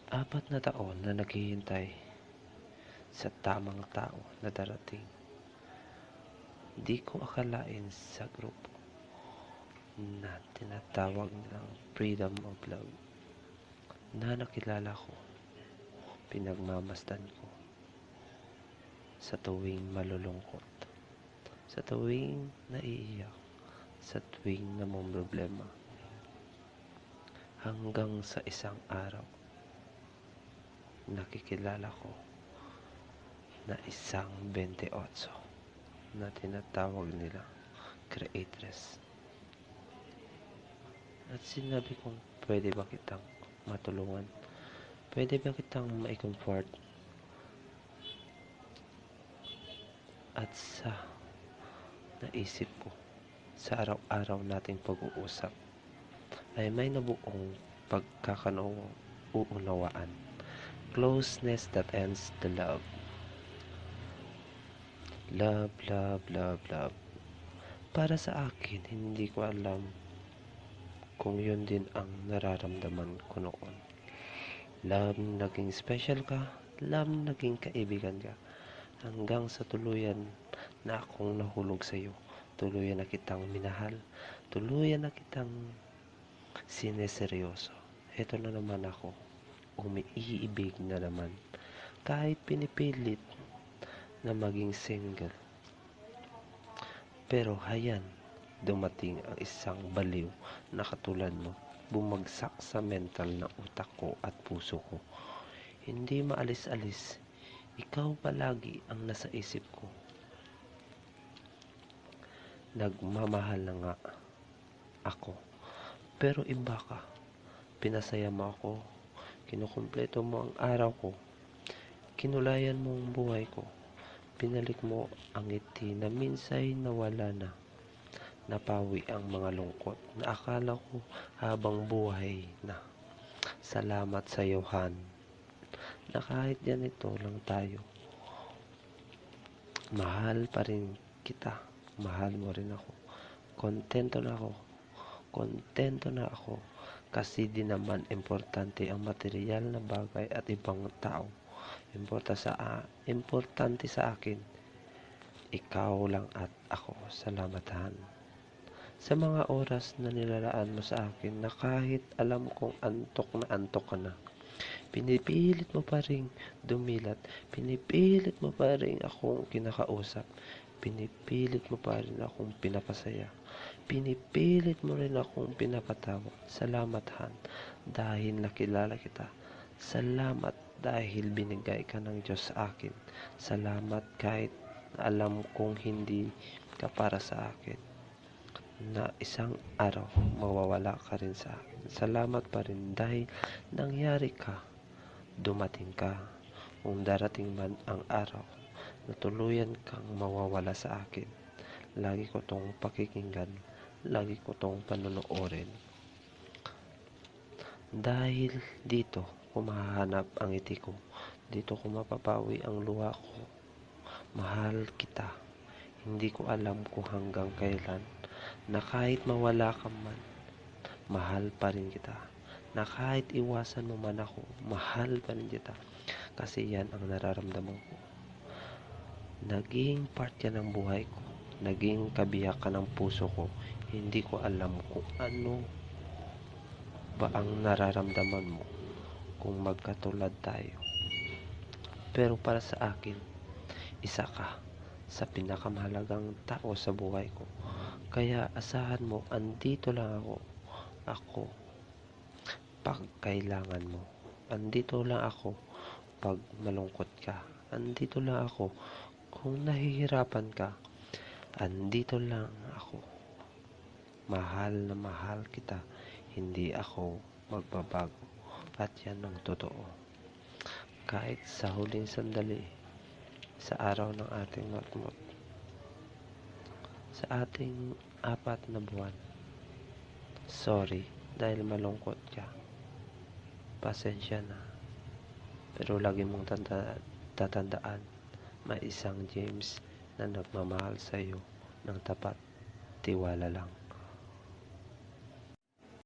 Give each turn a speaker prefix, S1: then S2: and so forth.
S1: 4 na taon na naghihintay sa tamang tao na darating. Di ko akalain sa grupo na tinatawag nilang Freedom of Love na nakilala ko, pinagmamasdan ko sa tuwing malulungkot, sa tuwing naiiyak, sa tuwing namomroblema, hanggang sa isang araw nakikilala ko na isang 28 na tinatawag nila creatress. At sinabi kong, pwede ba kitang matulungan? Pwede ba kitang ma-comfort? At sa naisip ko, sa araw-araw nating pag-uusap, ay may nabuong pagkakaunawaan. Closeness that ends the love. Love, love, love, love. Para sa akin, hindi ko alam kung yun din ang nararamdaman ko noon. Love, naging special ka. Love, naging kaibigan ka. Hanggang sa tuluyan na akong nahulog sa iyo. Tuluyan na kitang minahal. Tuluyan na kitang sineseryoso. Ito na naman ako. Umiibig na naman. Kahit pinipilit na maging single. Pero hayan, dumating ang isang baliw na katulad mo, bumagsak sa mental na utak ko at puso ko. Hindi maalis-alis, ikaw palagi ang nasa isip ko. Nagmamahal na nga ako, pero iba ka. Pinasaya mo ako, kinukumpleto mo ang araw ko, kinulayan mo ang buhay ko. Pinalik mo ang ngiti na minsay nawala na. Napawi ang mga lungkot na akala ko habang buhay na. Salamat sa iyo, Han, na kahit ganito lang tayo, mahal pa rin kita. Mahal mo rin ako. Kontento na ako kasi di naman importante ang material na bagay at ibang tao. Importante sa akin, ikaw lang at ako. Salamat, Han, sa mga oras na nilalaan mo sa akin na kahit alam kong antok ka na. Pinipilit mo pa rin dumilat. Pinipilit mo pa rin akong kinakausap. Pinipilit mo pa rin akong pinapasaya. Pinipilit mo rin akong pinapatawa. Salamat, Han, dahil nakilala kita. Salamat dahil binigay ka ng Diyos sa akin. Salamat kahit alam kong hindi ka para sa akin, na isang araw mawawala ka rin sa akin. Salamat pa rin dahil nangyari ka, dumating ka. Kung darating man ang araw na tuluyan kang mawawala sa akin, lagi ko tong pakikinggan, lagi ko tong panonoorin. Dahil dito ko mahahanap ang ngiti ko, dito ko mapapawi ang luha ko. Mahal kita. Hindi ko alam kung hanggang kailan, na kahit mawala ka man, mahal pa rin kita. Na kahit iwasan mo man ako, mahal pa rin kita. Kasi yan ang nararamdaman ko. Naging part ka ng buhay ko. Naging kabiyak ka ng puso ko. Hindi ko alam kung ano ba ang nararamdaman mo kung magkatulad tayo. Pero para sa akin, isa ka sa pinakamahalagang tao sa buhay ko. Kaya asahan mo, andito lang ako pag kailangan mo. Andito lang ako pag malungkot ka. Andito lang ako kung nahihirapan ka. Andito lang ako. Mahal na mahal kita. Hindi ako magbabago. At yan ang totoo. Kahit sa huling sandali, sa araw ng ating matmut, sa ating 4 na buwan, sorry dahil malungkot ka. Pasensya na. Pero lagi mong tatandaan, may isang James na nagmamahal sa iyo ng tapat, tiwala lang.